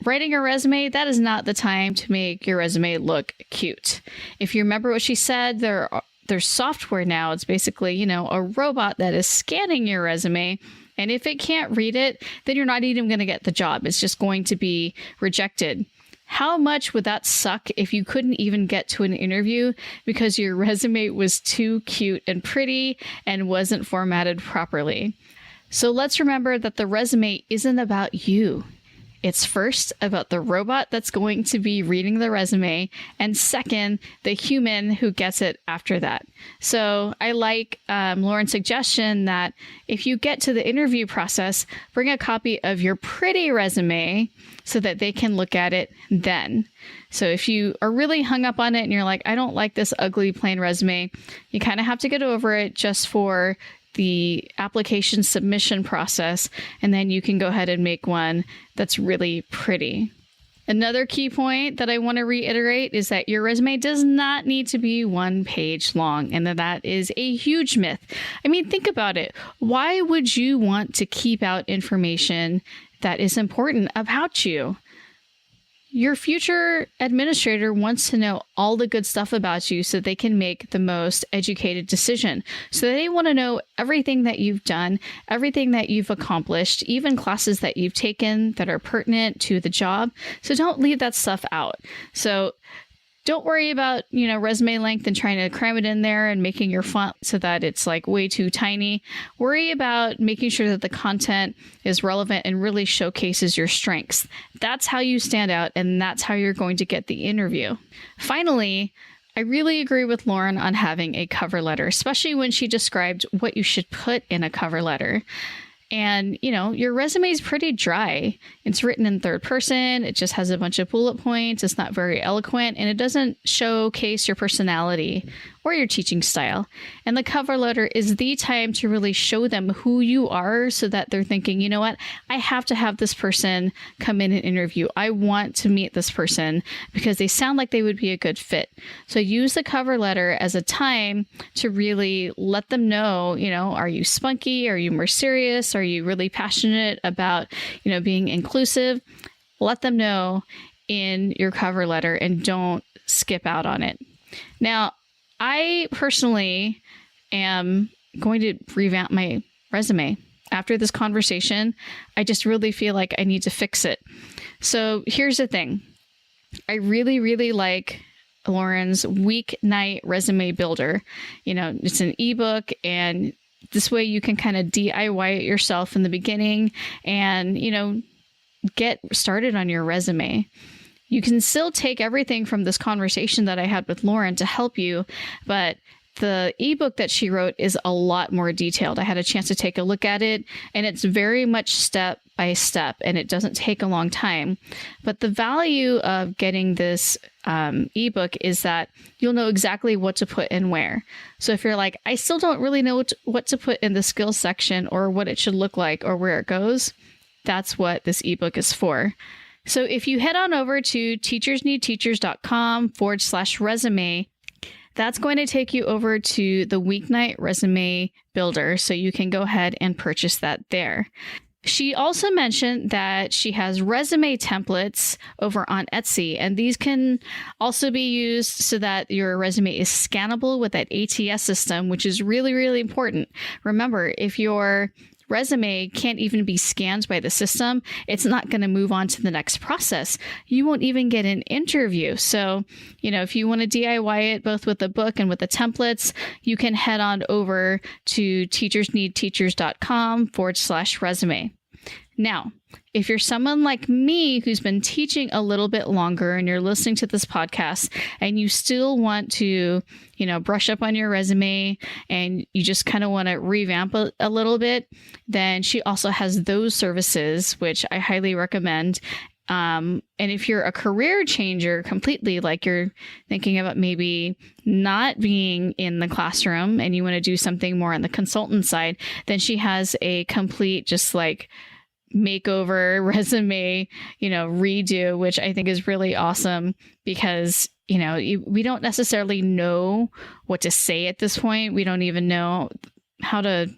writing a resume, that is not the time to make your resume look cute. If you remember what she said, there's software now. It's basically, a robot that is scanning your resume. And if it can't read it, then you're not even going to get the job. It's just going to be rejected. How much would that suck if you couldn't even get to an interview because your resume was too cute and pretty and wasn't formatted properly? So let's remember that the resume isn't about you. It's first about the robot that's going to be reading the resume, and second, the human who gets it after that. So I like Lauren's suggestion that if you get to the interview process, bring a copy of your pretty resume so that they can look at it then. So if you are really hung up on it and you're like, I don't like this ugly plain resume, you kind of have to get over it just for the application submission process, and then you can go ahead and make one that's really pretty. Another key point that I want to reiterate is that your resume does not need to be 1 page long, and that is a huge myth. I mean, think about it. Why would you want to keep out information that is important about you? Your future administrator wants to know all the good stuff about you so they can make the most educated decision. So they want to know everything that you've done, everything that you've accomplished, even classes that you've taken that are pertinent to the job. So don't leave that stuff out. So Don't worry about, resume length and trying to cram it in there and making your font so that it's like way too tiny. Worry about making sure that the content is relevant and really showcases your strengths. That's how you stand out, and that's how you're going to get the interview. Finally, I really agree with Lauren on having a cover letter, especially when she described what you should put in a cover letter. And, your resume is pretty dry. It's written in third person. It just has a bunch of bullet points. It's not very eloquent, and it doesn't showcase your personality or your teaching style. And the cover letter is the time to really show them who you are so that they're thinking, you know what, I have to have this person come in and interview. I want to meet this person because they sound like they would be a good fit. So use the cover letter as a time to really let them know, are you spunky? Are you more serious? Are you really passionate about, being inclusive? Let them know in your cover letter and don't skip out on it. Now, I personally am going to revamp my resume. After this conversation, I just really feel like I need to fix it. So here's the thing. I really, really like Lauren's weeknight resume builder. It's an ebook, and this way you can kind of DIY it yourself in the beginning and, get started on your resume. You can still take everything from this conversation that I had with Lauren to help you, but the ebook that she wrote is a lot more detailed. I had a chance to take a look at it, and it's very much step by step, and it doesn't take a long time. But the value of getting this ebook is that you'll know exactly what to put in where. So if you're like, I still don't really know what to put in the skills section or what it should look like or where it goes, that's what this ebook is for. So if you head on over to teachersneedteachers.com/resume, that's going to take you over to the weeknight resume builder. So you can go ahead and purchase that there. She also mentioned that she has resume templates over on Etsy, and these can also be used so that your resume is scannable with that ATS system, which is really, really important. Remember, if your resume can't even be scanned by the system, it's not going to move on to the next process. You won't even get an interview. So, if you want to DIY it both with the book and with the templates, you can head on over to teachersneedteachers.com/resume. Now, if you're someone like me who's been teaching a little bit longer and you're listening to this podcast and you still want to, brush up on your resume and you just kind of want to revamp a little bit, then she also has those services, which I highly recommend. And if you're a career changer completely, like you're thinking about maybe not being in the classroom and you want to do something more on the consultant side, then she has a complete just like makeover resume, redo, which I think is really awesome because, we don't necessarily know what to say at this point. We don't even know how to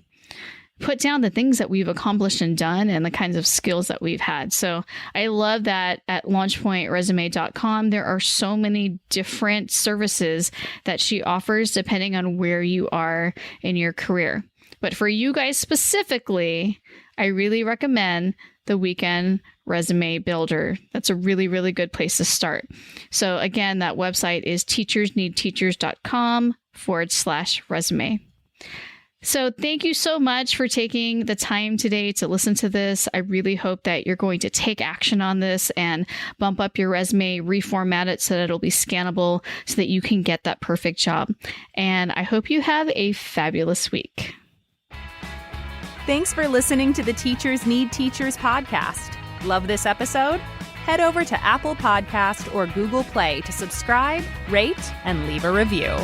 put down the things that we've accomplished and done and the kinds of skills that we've had. So I love that at launchpointresume.com, there are so many different services that she offers depending on where you are in your career. But for you guys specifically, I really recommend the Weekend Resume Builder. That's a really, really good place to start. So again, that website is teachersneedteachers.com/resume. So thank you so much for taking the time today to listen to this. I really hope that you're going to take action on this and bump up your resume, reformat it so that it'll be scannable so that you can get that perfect job. And I hope you have a fabulous week. Thanks for listening to the Teachers Need Teachers podcast. Love this episode? Head over to Apple Podcast or Google Play to subscribe, rate, and leave a review.